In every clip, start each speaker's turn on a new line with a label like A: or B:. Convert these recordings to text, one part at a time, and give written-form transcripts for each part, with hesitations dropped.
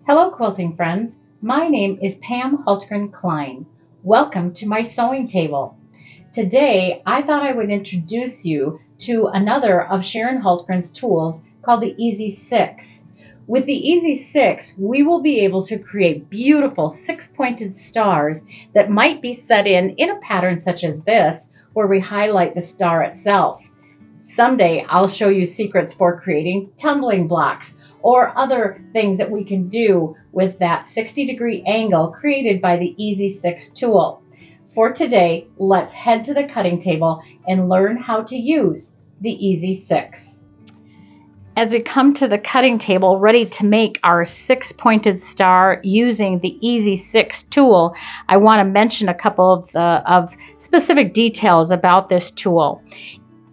A: Hello, quilting friends. My name is Pam Hultgren Klein. Welcome to my sewing table. Today, I thought I would introduce you to another of Sharon Hultgren's tools called the Easy 6. With the Easy 6, we will be able to create beautiful six-pointed stars that might be set in a pattern such as this, where we highlight the star itself. Someday, I'll show you secrets for creating tumbling blocks or other things that we can do with that 60-degree angle created by the Easy 6 tool. For today, let's head to the cutting table and learn how to use the Easy 6. As we come to the cutting table ready to make our six-pointed star using the Easy 6 tool, I want to mention a couple of specific details about this tool.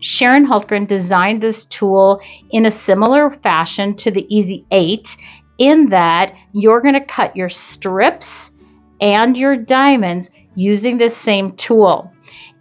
A: Sharon Hultgren designed this tool in a similar fashion to the Easy 8 in that you're going to cut your strips and your diamonds using this same tool.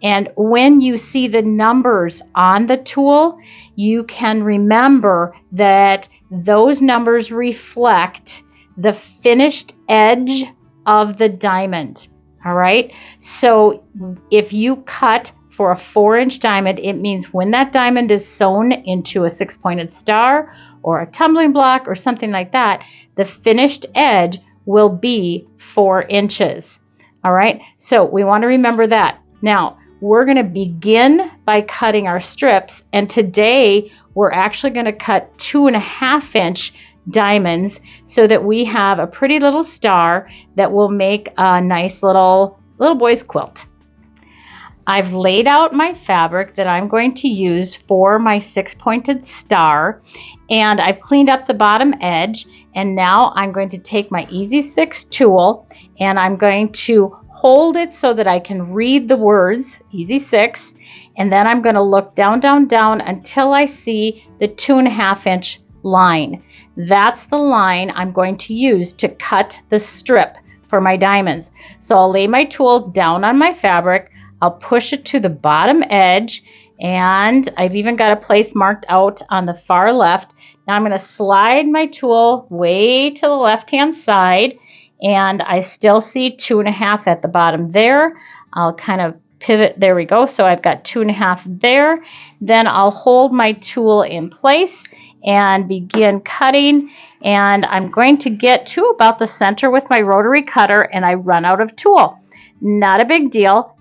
A: And when you see the numbers on the tool, you can remember that those numbers reflect the finished edge of the diamond. All right. So if you cut for a 4-inch diamond, it means when that diamond is sewn into a six-pointed star or a tumbling block or something like that, the finished edge will be 4 inches. All right, so we want to remember that. Now, we're going to begin by cutting our strips, and today we're actually going to cut 2.5-inch diamonds so that we have a pretty little star that will make a nice little boy's quilt. I've laid out my fabric that I'm going to use for my six-pointed star, and I've cleaned up the bottom edge, and now I'm going to take my Easy 6 tool and I'm going to hold it so that I can read the words Easy 6, and then I'm going to look down, down, down until I see the 2.5-inch line. That's the line I'm going to use to cut the strip for my diamonds. So I'll lay my tool down on my fabric, I'll push it to the bottom edge, and I've even got a place marked out on the far left. Now I'm going to slide my tool way to the left-hand side, and I still see 2.5 at the bottom there. I'll kind of pivot. There we go. So I've got 2.5 there. Then I'll hold my tool in place and begin cutting, and I'm going to get to about the center with my rotary cutter, and I run out of tool. Not a big deal.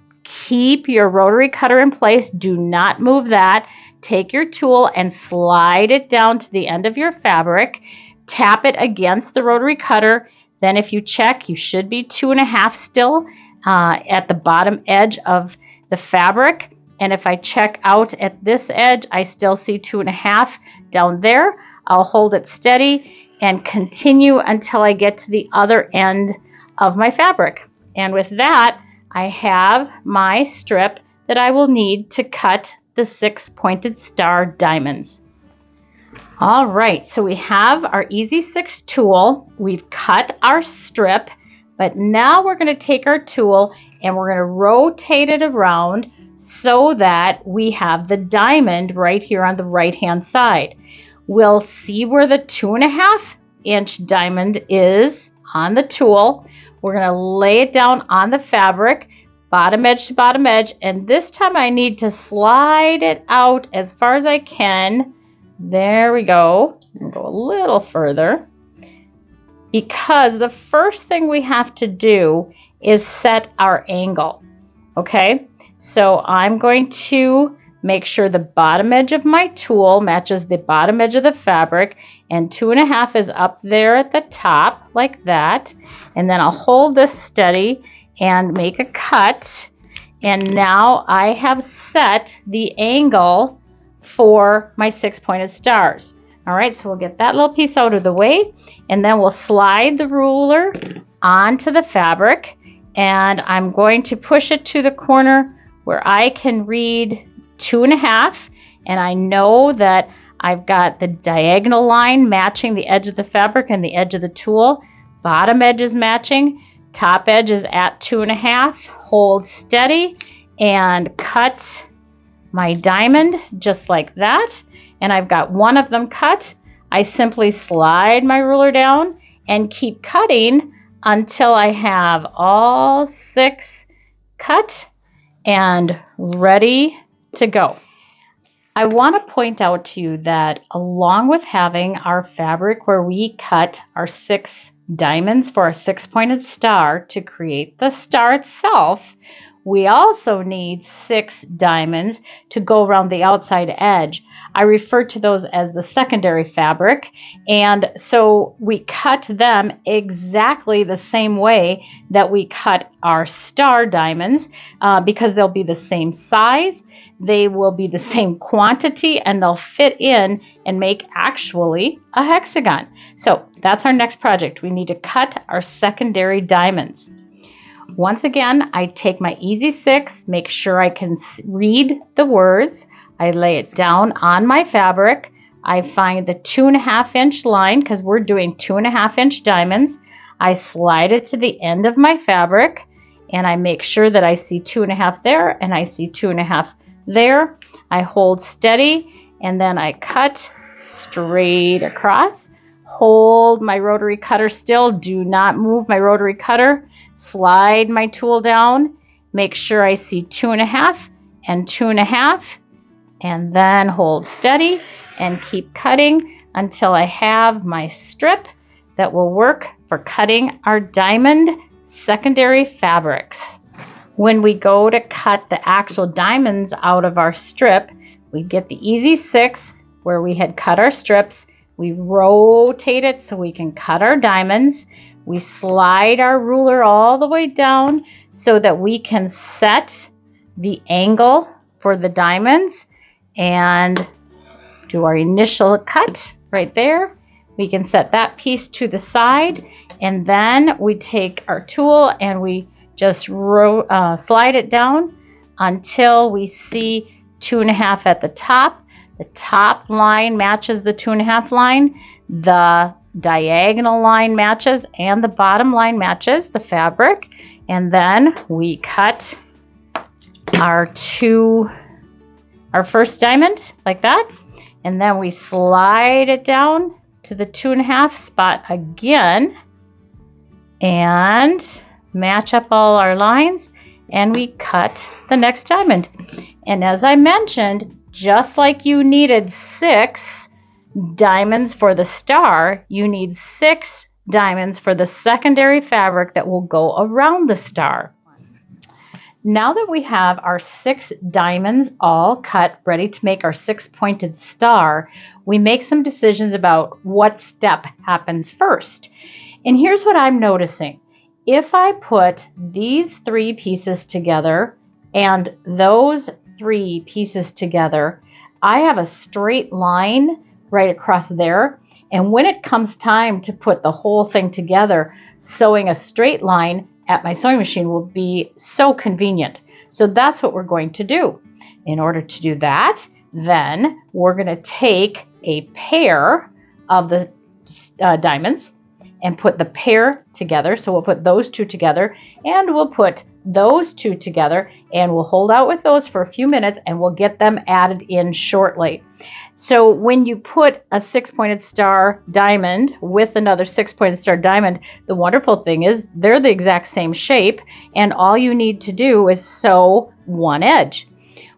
A: Keep your rotary cutter in place. Do not move that. Take your tool and slide it down to the end of your fabric. Tap it against the rotary cutter. Then if you check, you should be 2.5 still at the bottom edge of the fabric. And if I check out at this edge, I still see 2.5 down there. I'll hold it steady and continue until I get to the other end of my fabric. And with that, I have my strip that I will need to cut the six-pointed star diamonds. All right, so we have our Easy 6 tool. We've cut our strip, but now we're going to take our tool and we're going to rotate it around so that we have the diamond right here on the right-hand side. We'll see where the 2.5-inch diamond is on the tool. We're going to lay it down on the fabric, bottom edge to bottom edge, and this time I need to slide it out as far as I can. There we go. We'll go a little further, because the first thing we have to do is set our angle. Okay, so I'm going to make sure the bottom edge of my tool matches the bottom edge of the fabric, and 2.5 is up there at the top like that. And then I'll hold this steady and make a cut. And now I have set the angle for my six-pointed stars. All right, so we'll get that little piece out of the way, and then we'll slide the ruler onto the fabric, and I'm going to push it to the corner where I can read 2.5, and I know that I've got the diagonal line matching the edge of the fabric and the edge of the tool. Bottom edge is matching, top edge is at 2.5. Hold steady and cut my diamond just like that. And I've got one of them cut. I simply slide my ruler down and keep cutting until I have all 6 cut and ready to go. I want to point out to you that along with having our fabric where we cut our 6 diamonds for a 6-pointed star to create the star itself, we also need 6 diamonds to go around the outside edge. I refer to those as the secondary fabric, and so we cut them exactly the same way that we cut our star diamonds because they'll be the same size, they will be the same quantity, and they'll fit in and make actually a hexagon. So that's our next project. We need to cut our secondary diamonds. Once again, I take my Easy 6, make sure I can read the words. I lay it down on my fabric. I find the 2.5-inch line because we're doing 2.5-inch diamonds. I slide it to the end of my fabric and I make sure that I see 2.5 there and I see 2.5 there. I hold steady and then I cut straight across. Hold my rotary cutter still. Do not move my rotary cutter. Slide my tool down, make sure I see 2.5 and 2.5, and then hold steady and keep cutting until I have my strip that will work for cutting our diamond secondary fabrics. When we go to cut the actual diamonds out of our strip, we get the Easy 6 where we had cut our strips, we rotate it so we can cut our diamonds. We slide our ruler all the way down so that we can set the angle for the diamonds and do our initial cut right there. We can set that piece to the side and then we take our tool and we just slide it down until we see 2.5 at the top. The top line matches the 2.5 line. The diagonal line matches and the bottom line matches the fabric, and then we cut our first diamond like that, and then we slide it down to the 2.5 spot again and match up all our lines, and we cut the next diamond. And as I mentioned, just like you needed 6 diamonds for the star, you need 6 diamonds for the secondary fabric that will go around the star. Now that we have our 6 diamonds all cut, ready to make our 6-pointed star, we make some decisions about what step happens first. And here's what I'm noticing. If I put these 3 pieces together and those 3 pieces together, I have a straight line right across there, and when it comes time to put the whole thing together, sewing a straight line at my sewing machine will be so convenient. So that's what we're going to do. In order to do that, then we're going to take a pair of the diamonds and put the pair together. So we'll put those 2 together and we'll put those 2 together and we'll hold out with those for a few minutes and we'll get them added in shortly. So when you put a 6-pointed star diamond with another 6-pointed star diamond, the wonderful thing is they're the exact same shape and all you need to do is sew one edge.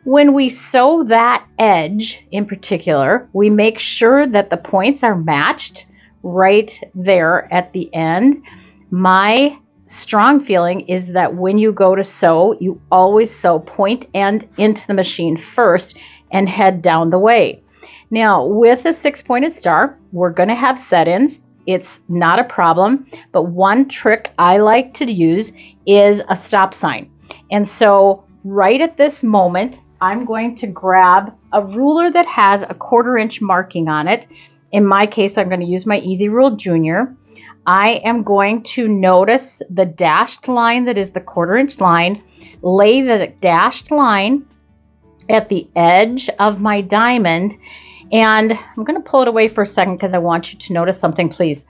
A: When we sew that edge in particular, we make sure that the points are matched right there at the end. My strong feeling is that when you go to sew, you always sew point end into the machine first and head down the way. Now, with a 6-pointed star, we're going to have set-ins. It's not a problem, but one trick I like to use is a stop sign. And so right at this moment, I'm going to grab a ruler that has a 1/4-inch marking on it. In my case, I'm going to use my Easy Rule Junior. I am going to notice the dashed line that is the 1/4-inch line, lay the dashed line at the edge of my diamond, and I'm going to pull it away for a second because I want you to notice something, please.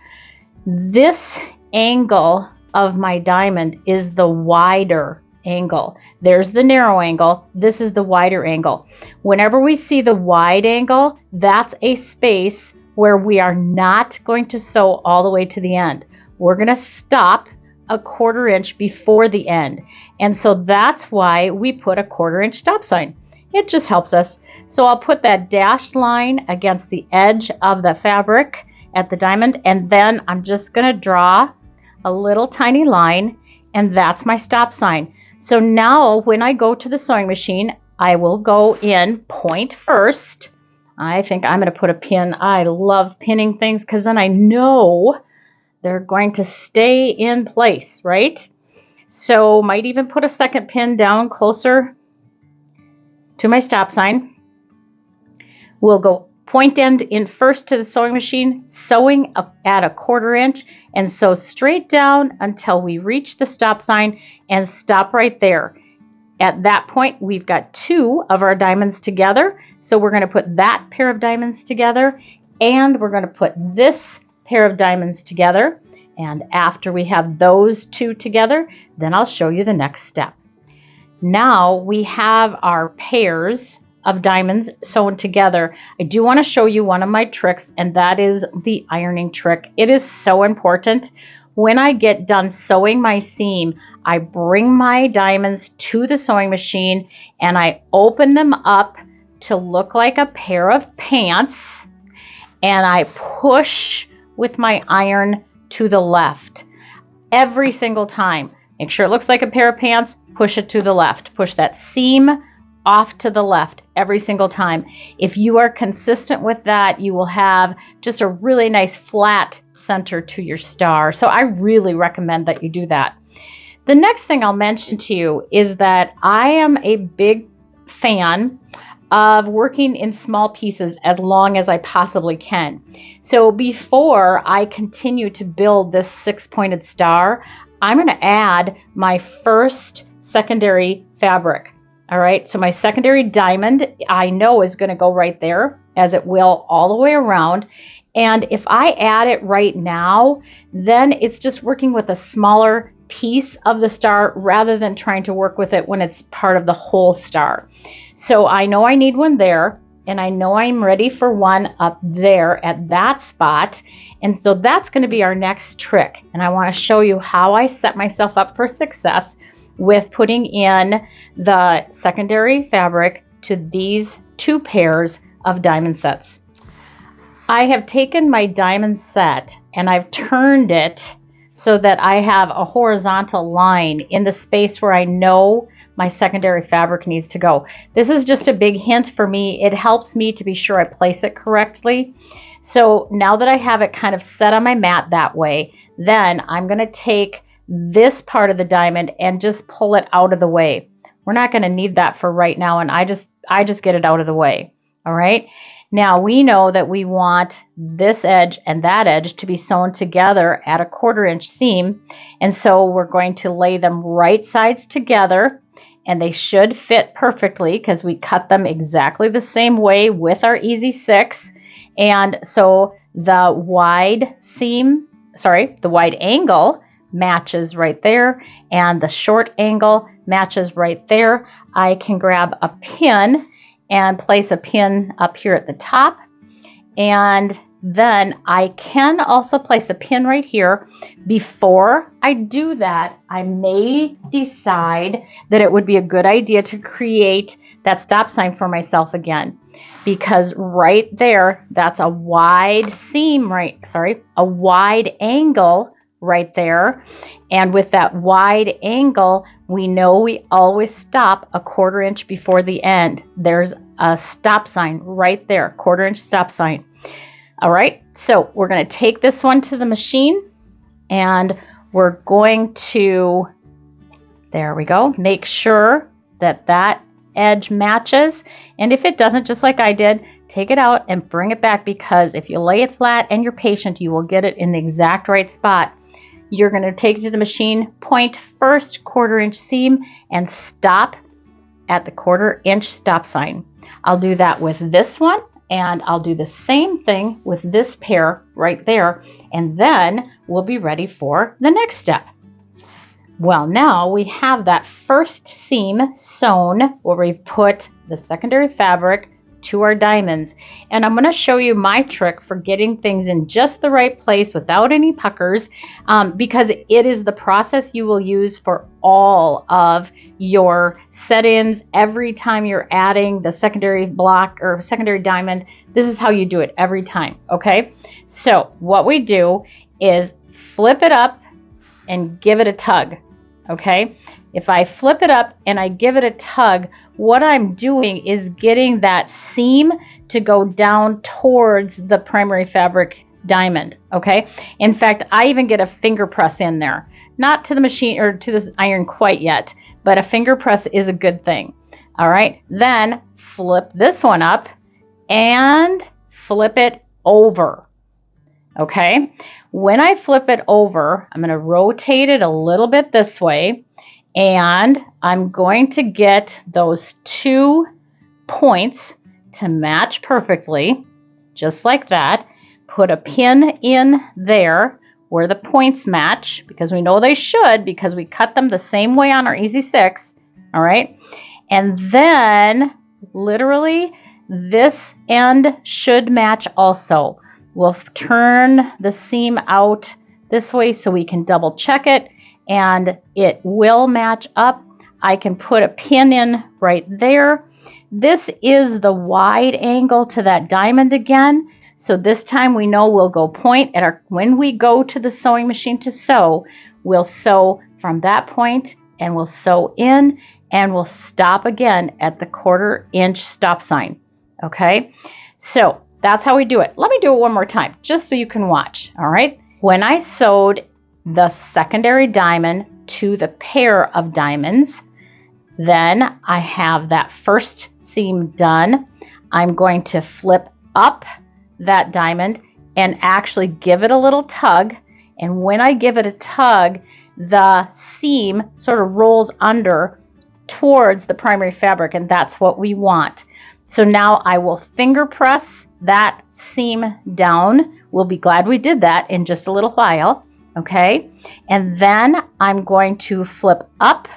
A: This angle of my diamond is the wider angle. There's the narrow angle. This is the wider angle. Whenever we see the wide angle, that's a space where we are not going to sew all the way to the end. We're going to stop a 1/4 inch before the end. And so that's why we put a 1/4 inch stop sign. It just helps us. So I'll put that dashed line against the edge of the fabric at the diamond, and then I'm just going to draw a little tiny line, and that's my stop sign. So now when I go to the sewing machine, I will go in point first. I think I'm going to put a pin. I love pinning things because then I know they're going to stay in place, right? So might even put a second pin down closer to my stop sign. We'll go point end in first to the sewing machine, sewing at a 1/4 inch, and sew straight down until we reach the stop sign and stop right there. At that point, we've got 2 of our diamonds together. So we're going to put that pair of diamonds together, and we're going to put this pair of diamonds together. And after we have those 2 together, then I'll show you the next step. Now we have our pairs of diamonds sewn together. I do want to show you one of my tricks, and that is the ironing trick. It is so important. When I get done sewing my seam, I bring my diamonds to the sewing machine and I open them up to look like a pair of pants, and I push with my iron to the left every single time. Make sure it looks like a pair of pants, push it to the left. Push that seam off to the left every single time. If you are consistent with that, you will have just a really nice flat center to your star. So I really recommend that you do that. The next thing I'll mention to you is that I am a big fan of working in small pieces as long as I possibly can. So before I continue to build this 6-pointed star, I'm going to add my first secondary fabric. All right, so my secondary diamond I know is going to go right there, as it will all the way around. And if I add it right now, then it's just working with a smaller piece of the star rather than trying to work with it when it's part of the whole star. So I know I need one there, and I know I'm ready for one up there at that spot. And so that's going to be our next trick. And I want to show you how I set myself up for success with putting in the secondary fabric to these 2 pairs of diamond sets. I have taken my diamond set and I've turned it so that I have a horizontal line in the space where I know my secondary fabric needs to go. This is just a big hint for me. It helps me to be sure I place it correctly. So now that I have it kind of set on my mat that way, then I'm going to take this part of the diamond and just pull it out of the way. We're not going to need that for right now, and I just get it out of the way. All right. Now we know that we want this edge and that edge to be sewn together at a 1/4 inch seam, and so we're going to lay them right sides together, and they should fit perfectly because we cut them exactly the same way with our Easy 6. And so the wide angle matches right there, and the short angle matches right there. I can grab a pin and place a pin up here at the top, and then I can also place a pin right here. Before I do that, I may decide that it would be a good idea to create that stop sign for myself again, because right there, that's a wide seam, a wide angle right there. And with that wide angle, we know we always stop a 1/4 inch before the end. There's a stop sign right there, 1/4 inch stop sign. All right, so we're going to take this one to the machine, and we're going to, there we go, make sure that that edge matches. And if it doesn't, just like I did, take it out and bring it back, because if you lay it flat and you're patient, you will get it in the exact right spot. You're going to take it to the machine, point first 1/4 inch seam, and stop at the 1/4 inch stop sign. I'll do that with this one, and I'll do the same thing with this pair right there, and then we'll be ready for the next step. Well, now we have that first seam sewn where we've put the secondary fabric to our diamonds. And I'm going to show you my trick for getting things in just the right place without any puckers, because it is the process you will use for all of your set-ins. Every time you're adding the secondary block or secondary diamond, this is how you do it every time. Okay, so what we do is flip it up and give it a tug. Okay, if I flip it up and I give it a tug, what I'm doing is getting that seam to go down towards the primary fabric diamond. Okay, in fact, I even get a finger press in there, not to the machine or to the iron quite yet, but a finger press is a good thing. All right, then flip this one up and flip it over. Okay, when I flip it over, I'm going to rotate it a little bit this way, and I'm going to get those 2 points to match perfectly, just like that. Put a pin in there where the points match, because we know they should, because we cut them the same way on our Easy 6. All right, and then literally this end should match also. We'll turn the seam out this way so we can double check it, and it will match up. I can put a pin in right there. This is the wide angle to that diamond again. So this time we know we'll go point at our, when we go to the sewing machine to sew, we'll sew from that point and we'll sew in and we'll stop again at the 1/4 inch stop sign. Okay, so that's how we do it. Let me do it one more time, just so you can watch. All right. When I sewed the secondary diamond to the pair of diamonds, then I have that first seam done. I'm going to flip up that diamond and actually give it a little tug. And when I give it a tug, the seam sort of rolls under towards the primary fabric, and that's what we want. So now I will finger press that seam down. We'll be glad we did that in just a little while. Okay, and then I'm going to flip up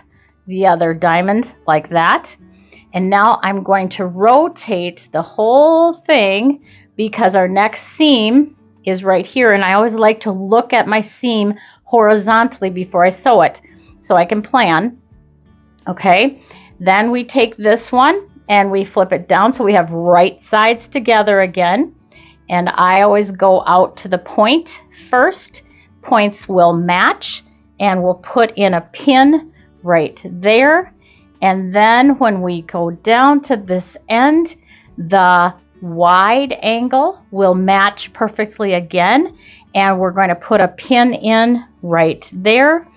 A: the other diamond like that. And now I'm going to rotate the whole thing, because our next seam is right here. And I always like to look at my seam horizontally before I sew it so I can plan. Okay, then we take this one and we flip it down so we have right sides together again. And I always go out to the point first. Points will match, and we'll put in a pin right there. And then when we go down to this end, the wide angle will match perfectly again, and we're going to put a pin in right there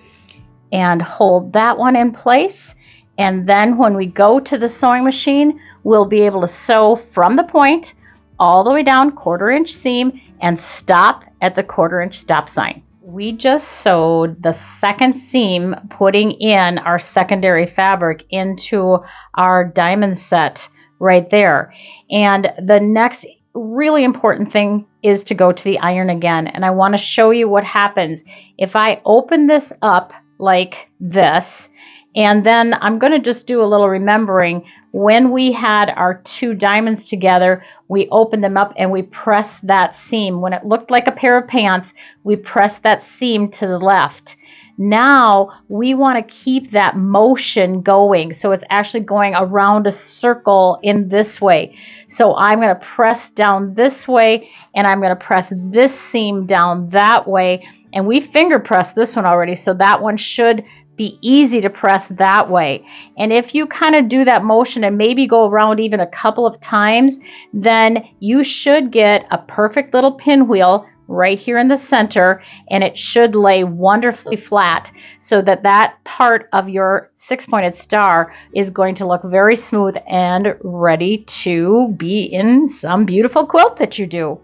A: and hold that one in place. And then when we go to the sewing machine, we'll be able to sew from the point all the way down 1/4 inch seam and stop at the 1/4 inch stop sign. We just sewed the second seam, putting in our secondary fabric into our diamond set right there. And the next really important thing is to go to the iron again. And I want to show you what happens if I open this up like this. And then I'm going to just do a little remembering. When we had our 2 diamonds together, we opened them up and we pressed that seam. When it looked like a pair of pants, we pressed that seam to the left. Now we want to keep that motion going. So it's actually going around a circle in this way. So I'm going to press down this way, and I'm going to press this seam down that way. And we finger pressed this one already, so that one should be easy to press that way. And if you kind of do that motion and maybe go around even a couple of times, then you should get a perfect little pinwheel right here in the center, and it should lay wonderfully flat so that that part of your 6-pointed star is going to look very smooth and ready to be in some beautiful quilt that you do.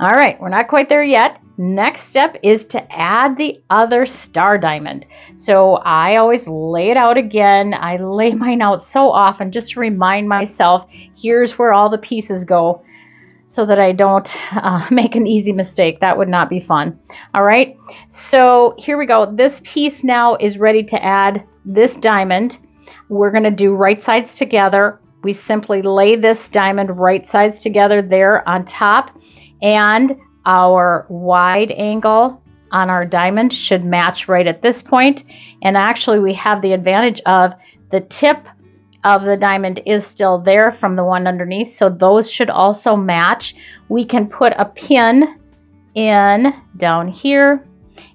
A: All right, we're not quite there yet. Next step is to add the other star diamond. So I always lay it out again. I lay mine out so often just to remind myself, here's where all the pieces go, so that I don't make an easy mistake. That would not be fun. All right, so here we go. This piece now is ready to add this diamond. We're going to do right sides together. we simply lay this diamond right sides together there on top, and our wide angle on our diamond should match right at this point. And actually we have the advantage of the tip of the diamond is still there from the one underneath, so those should also match. We can put a pin in down here,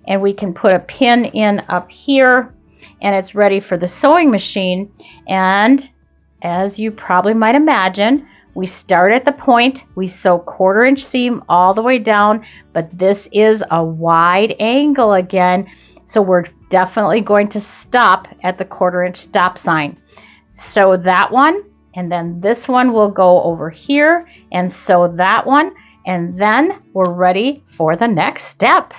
A: and we can put a pin in up here, and it's ready for the sewing machine. And as you probably might imagine, we start at the point, we sew 1/4 inch seam all the way down, but this is a wide angle again, so we're definitely going to stop at the 1/4 inch stop sign. Sew that one, and then this one will go over here and sew that one, and then we're ready for the next step.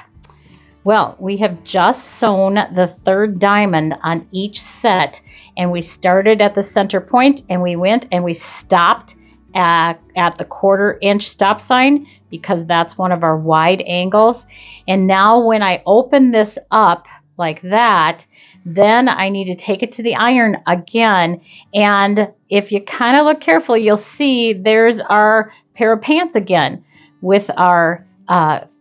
A: Well, we have just sewn the 3rd diamond on each set, and we started at the center point, and we went and we stopped at the 1/4 inch stop sign because that's one of our wide angles. And now when I open this up like that, then I need to take it to the iron again. And if you kind of look carefully, you'll see there's our pair of pants again with our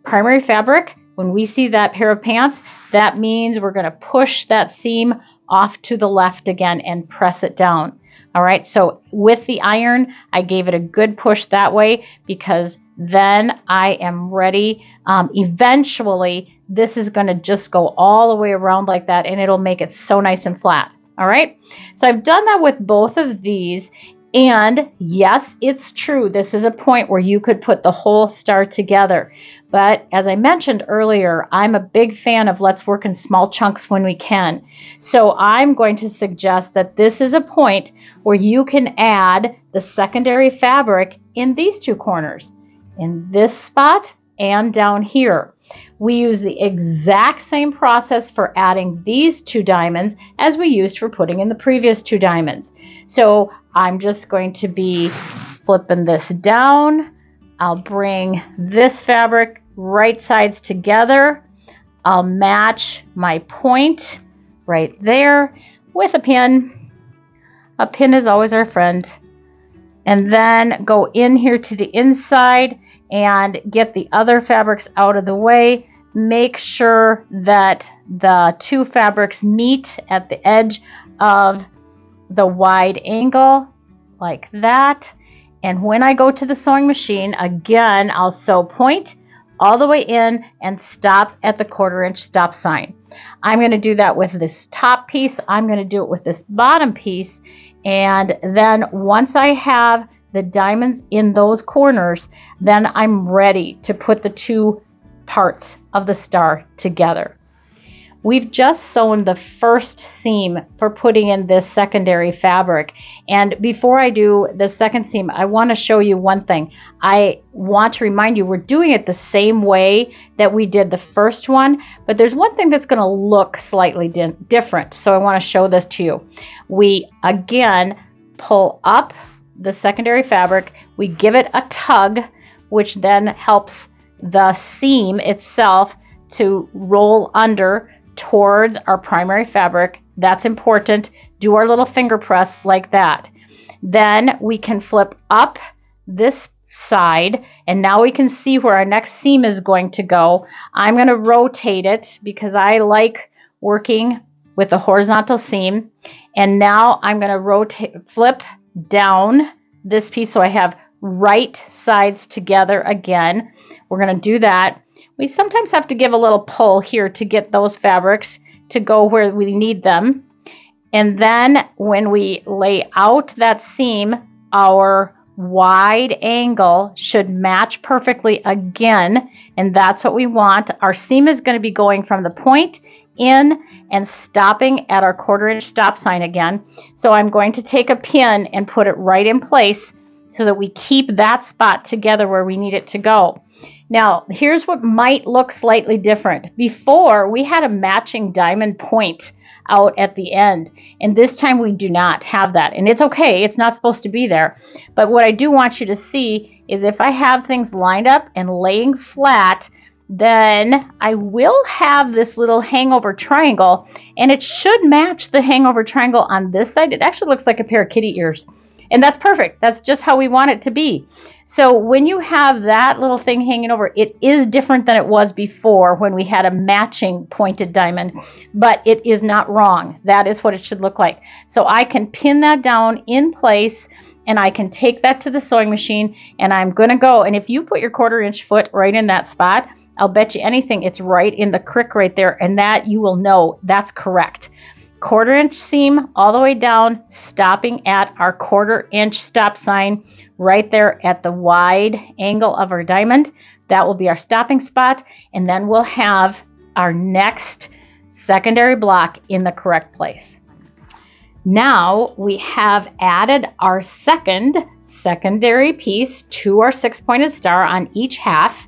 A: primary fabric. When we see that pair of pants, that means we're going to push that seam off to the left again and press it down. All right, so with the iron, I gave it a good push that way because then I am ready. Eventually, this is going to just go all the way around like that, and it'll make it so nice and flat. All right, so I've done that with both of these. And yes, it's true, this is a point where you could put the whole star together. But as I mentioned earlier, I'm a big fan of let's work in small chunks when we can. So I'm going to suggest that this is a point where you can add the secondary fabric in these 2 corners, in this spot and down here. We use the exact same process for adding these 2 diamonds as we used for putting in the previous 2 diamonds. So I'm just going to be flipping this down. I'll bring this fabric right sides together. I'll match my point right there with a pin. A pin is always our friend. And then go in here to the inside and get the other fabrics out of the way. Make sure that the 2 fabrics meet at the edge of the wide angle like that. And when I go to the sewing machine, again, I'll sew point all the way in and stop at the 1/4 inch stop sign. I'm going to do that with this top piece. I'm going to do it with this bottom piece. And then once I have the diamonds in those corners, then I'm ready to put the 2 parts of the star together. We've just sewn the first seam for putting in this secondary fabric. And before I do the second seam, I want to show you one thing. I want to remind you we're doing it the same way that we did the first one, but there's one thing that's going to look slightly different. So I want to show this to you. We again pull up the secondary fabric, we give it a tug, which then helps the seam itself to roll under towards our primary fabric. That's important. Do our little finger press like that. Then we can flip up this side, and now we can see where our next seam is going to go. I'm going to rotate it because I like working with a horizontal seam. And now I'm going to flip down this piece so I have right sides together again. We're going to do that. We sometimes have to give a little pull here to get those fabrics to go where we need them. And then when we lay out that seam, our wide angle should match perfectly again, and that's what we want. Our seam is going to be going from the point in and stopping at our 1/4 inch stop sign again. So I'm going to take a pin and put it right in place so that we keep that spot together where we need it to go. Now, here's what might look slightly different. Before, we had a matching diamond point out at the end, and this time we do not have that. And it's okay, it's not supposed to be there. But what I do want you to see is if I have things lined up and laying flat, then I will have this little hangover triangle, and it should match the hangover triangle on this side. It actually looks like a pair of kitty ears. And that's perfect. That's just how we want it to be. So when you have that little thing hanging over, it is different than it was before when we had a matching pointed diamond, but it is not wrong. That is what it should look like. So I can pin that down in place, and I can take that to the sewing machine, and I'm going to go. And if you put your 1/4-inch foot right in that spot, I'll bet you anything it's right in the crick right there, and that you will know that's correct. 1/4-inch seam all the way down, stopping at our 1/4-inch stop sign right there at the wide angle of our diamond. That will be our stopping spot, and then we'll have our next secondary block in the correct place. Now we have added our secondary piece to our 6-pointed star on each half.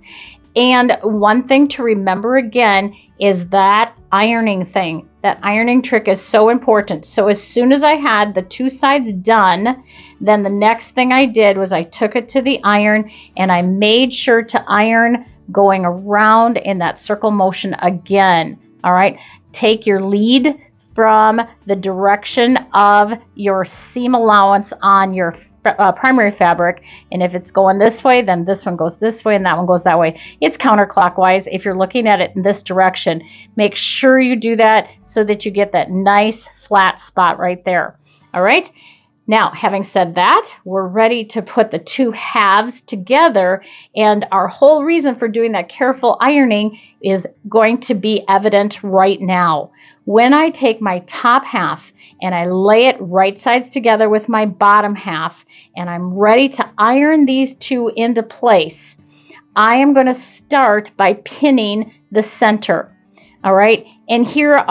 A: And one thing to remember again is that ironing thing. That ironing trick is so important. So as soon as I had the 2 sides done, then the next thing I did was I took it to the iron, and I made sure to iron going around in that circle motion again. All right, take your lead from the direction of your seam allowance on your primary fabric, and if it's going this way, then this one goes this way and that one goes that way. It's counterclockwise if you're looking at it in this direction. Make sure you do that so that you get that nice flat spot right there. All right, now having said that, we're ready to put the 2 halves together, and our whole reason for doing that careful ironing is going to be evident right now. When I take my top half and I lay it right sides together with my bottom half, and I'm ready to iron these 2 into place, I am going to start by pinning the center. All right, and here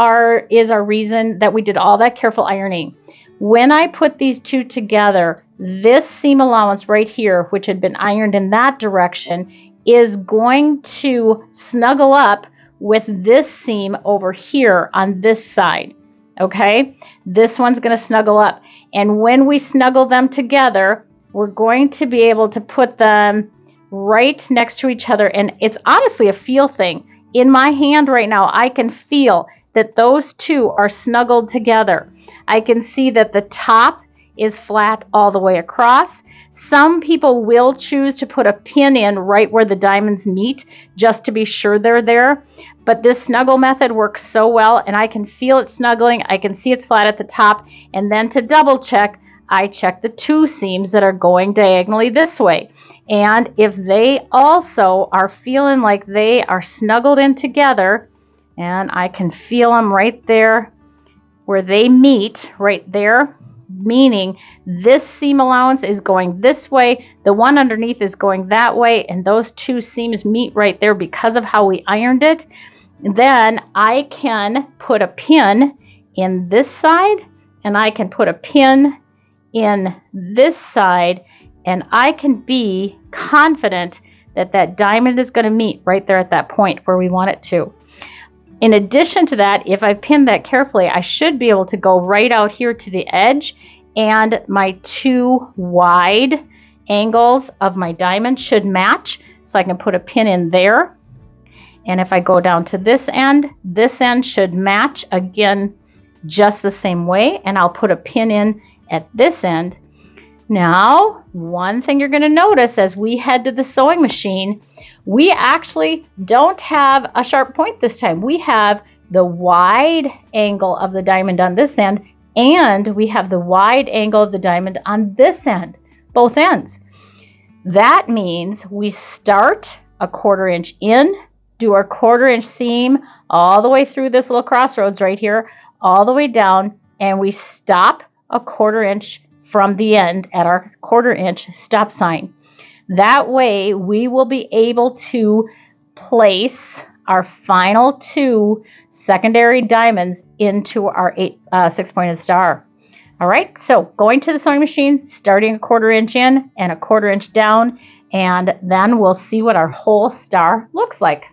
A: is our reason that we did all that careful ironing. When I put these 2 together, this seam allowance right here, which had been ironed in that direction, is going to snuggle up with this seam over here on this side. Okay, this one's going to snuggle up, and when we snuggle them together, we're going to be able to put them right next to each other. And it's honestly a feel thing. In my hand right now, I can feel that those 2 are snuggled together. I can see that the top is flat all the way across. Some people will choose to put a pin in right where the diamonds meet just to be sure they're there. But this snuggle method works so well, and I can feel it snuggling. I can see it's flat at the top. And then to double check, I check the 2 seams that are going diagonally this way. And if they also are feeling like they are snuggled in together, and I can feel them right there where they meet, right there, meaning this seam allowance is going this way, the one underneath is going that way, and those 2 seams meet right there because of how we ironed it, then I can put a pin in this side, and I can put a pin in this side, and I can be confident that that diamond is going to meet right there at that point where we want it to. In addition to that, if I pin that carefully, I should be able to go right out here to the edge, and my 2 wide angles of my diamond should match, so I can put a pin in there. And if I go down to this end should match again just the same way, and I'll put a pin in at this end. Now, one thing you're going to notice as we head to the sewing machine, we actually don't have a sharp point this time. We have the wide angle of the diamond on this end, and we have the wide angle of the diamond on this end, both ends. That means we start a 1/4 inch in, do our 1/4 inch seam all the way through this little crossroads right here, all the way down, and we stop a 1/4 inch from the end at our 1/4 inch stop sign. That way we will be able to place our final 2 secondary diamonds into our 6-pointed star. All right, so going to the sewing machine, starting a 1/4 inch in and a 1/4 inch down, and then we'll see what our whole star looks like.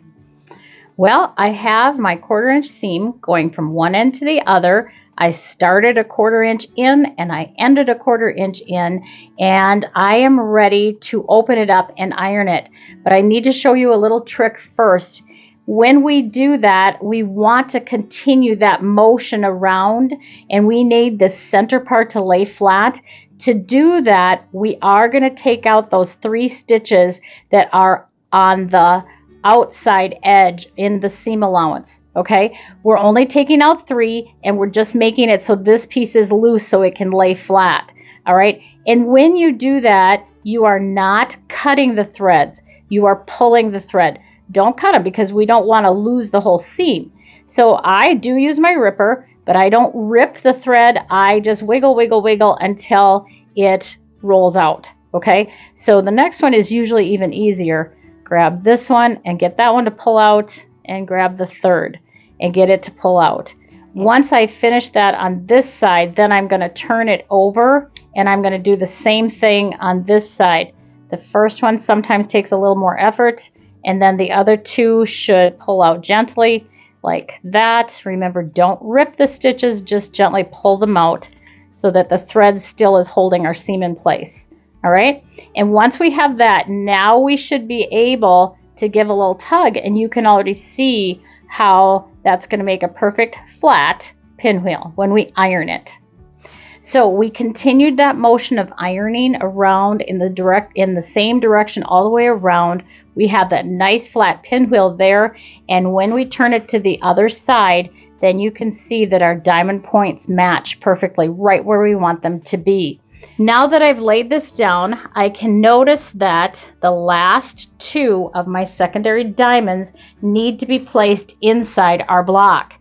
A: Well, I have my 1/4 inch seam going from one end to the other. I started a 1/4 inch in and I ended a 1/4 inch in, and I am ready to open it up and iron it. But I need to show you a little trick first. When we do that, we want to continue that motion around, and we need the center part to lay flat. To do that, we are going to take out those 3 stitches that are on the outside edge in the seam allowance. Okay, we're only taking out 3, and we're just making it so this piece is loose so it can lay flat. All right, and when you do that, you are not cutting the threads, you are pulling the thread. Don't cut them because we don't want to lose the whole seam. So I do use my ripper, but I don't rip the thread. I just wiggle, wiggle, wiggle until it rolls out. Okay, so the next one is usually even easier. Grab this one and get that one to pull out, and grab the third and get it to pull out. Once I finish that on this side, then I'm going to turn it over, and I'm going to do the same thing on this side. The first one sometimes takes a little more effort, and then the other 2 should pull out gently like that. Remember, don't rip the stitches, just gently pull them out so that the thread still is holding our seam in place. All right, and once we have that, now we should be able to give a little tug, and you can already see how that's going to make a perfect flat pinwheel when we iron it. So we continued that motion of ironing around in the same direction all the way around. We have that nice flat pinwheel there, and when we turn it to the other side, then you can see that our diamond points match perfectly right where we want them to be. Now that I've laid this down, I can notice that the last 2 of my secondary diamonds need to be placed inside our block.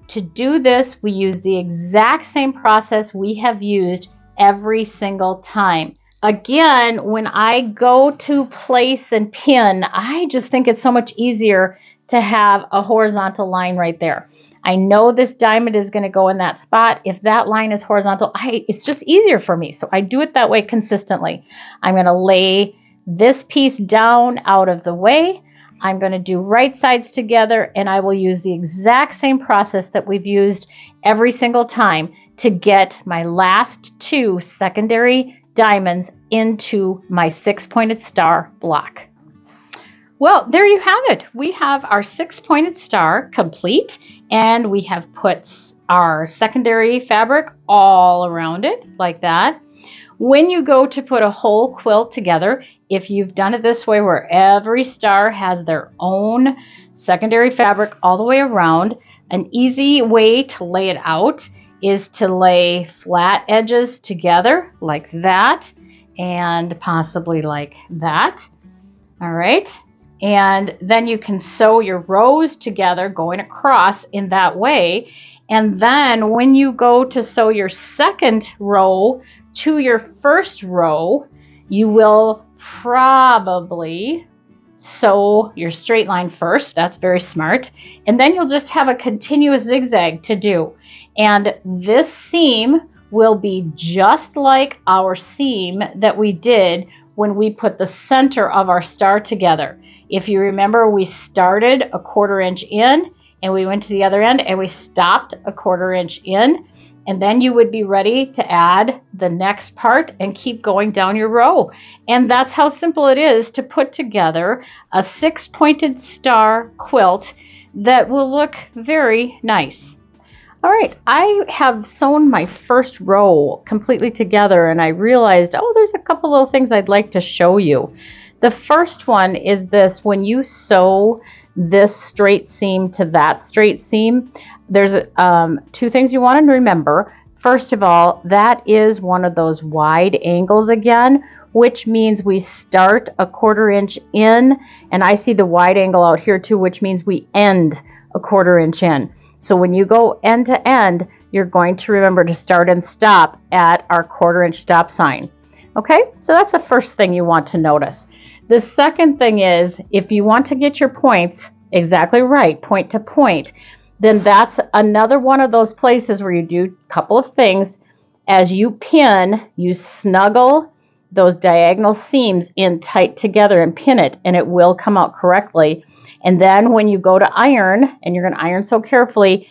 A: To do this, we use the exact same process we have used every single time. Again, when I go to place and pin, I just think it's so much easier to have a horizontal line right there. I know this diamond is going to go in that spot. If that line is horizontal, it's just easier for me. So I do it that way consistently. I'm going to lay this piece down out of the way. I'm going to do right sides together, and I will use the exact same process that we've used every single time to get my last 2 secondary diamonds into my 6-pointed star block. Well, there you have it. We have our 6-pointed star complete, and we have put our secondary fabric all around it like that. When you go to put a whole quilt together, if you've done it this way where every star has their own secondary fabric all the way around, an easy way to lay it out is to lay flat edges together like that, and possibly like that. All right. And then you can sew your rows together going across in that way. And then when you go to sew your second row to your first row, you will probably sew your straight line first. That's very smart. And then you'll just have a continuous zigzag to do. And this seam will be just like our seam that we did when we put the center of our star together. If you remember, we started a 1/4 inch in, and we went to the other end and we stopped a 1/4 inch in, and then you would be ready to add the next part and keep going down your row. And that's how simple it is to put together a 6-pointed star quilt that will look very nice. All right, I have sewn my first row completely together, and I realized, oh, there's a couple little things I'd like to show you. The first one is this: when you sew this straight seam to that straight seam, there's 2 things you want to remember. First of all, that is one of those wide angles again, which means we start a 1/4 inch in, and I see the wide angle out here too, which means we end a 1/4 inch in. So when you go end to end, you're going to remember to start and stop at our 1/4 inch stop sign. Okay, so that's the first thing you want to notice. The second thing is, if you want to get your points exactly right, point to point, then that's another one of those places where you do a couple of things. As you pin, you snuggle those diagonal seams in tight together and pin it, and it will come out correctly. And then when you go to iron, and you're going to iron so carefully,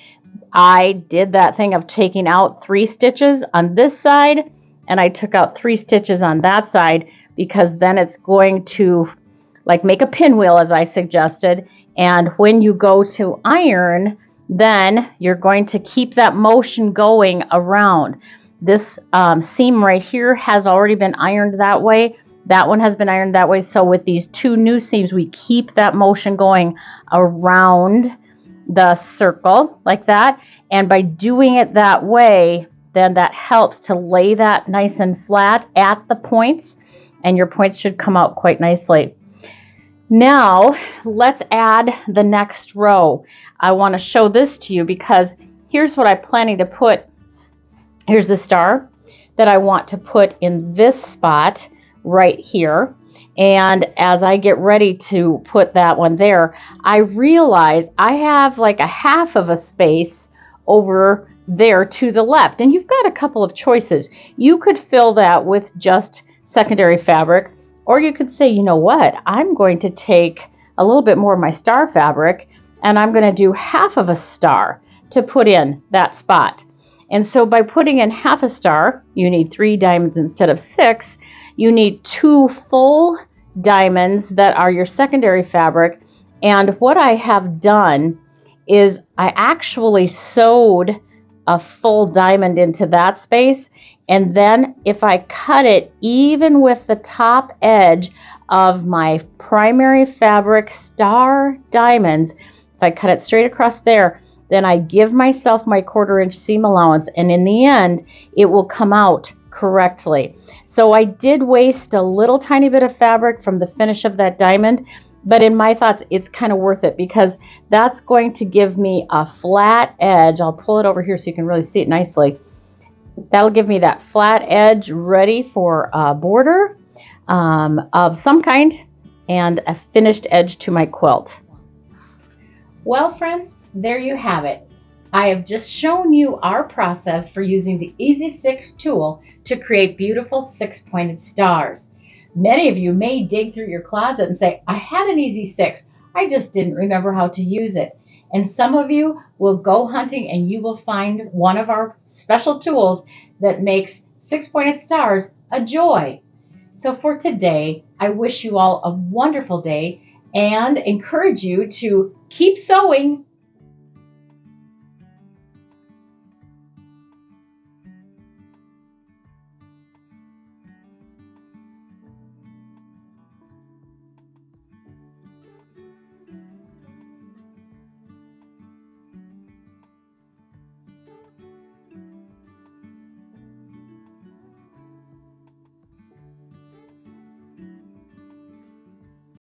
A: I did that thing of taking out 3 stitches on this side, and I took out 3 stitches on that side, because then it's going to like make a pinwheel, as I suggested, And when you go to iron, then you're going to keep that motion going around. This seam right here has already been ironed that way. That one has been ironed that way. So with these two new seams, we keep that motion going around the circle like that. And by doing it that way, then that helps to lay that nice and flat at the points, and your points should come out quite nicely. Now let's add the next row. I want to show this to you because here's what I'm planning to put. Here's the star that I want to put in this spot right here. And as I get ready to put that one there, I realize I have like a half of a space over there to the left. And you've got a couple of choices. You could fill that with just secondary fabric, or you could say, you know what, I'm going to take a little bit more of my star fabric and I'm going to do half of a star to put in that spot. And so by putting in half a star, you need 3 diamonds instead of 6. You need 2 full diamonds that are your secondary fabric. And what I have done is I actually sewed a full diamond into that space. And then if I cut it even with the top edge of my primary fabric star diamonds, if I cut it straight across there, then I give myself my 1/4 inch seam allowance, and in the end, it will come out correctly. So I did waste a little tiny bit of fabric from the finish of that diamond, but in my thoughts, it's kind of worth it because that's going to give me a flat edge. I'll pull it over here so you can really see it nicely. That'll give me that flat edge ready for a border of some kind and a finished edge to my quilt. Well, friends, there you have it. I have just shown you our process for using the Easy 6 tool to create beautiful 6-pointed stars. Many of you may dig through your closet and say, I had an Easy 6, I just didn't remember how to use it. And some of you will go hunting and you will find one of our special tools that makes 6-pointed stars a joy. So for today, I wish you all a wonderful day and encourage you to keep sewing.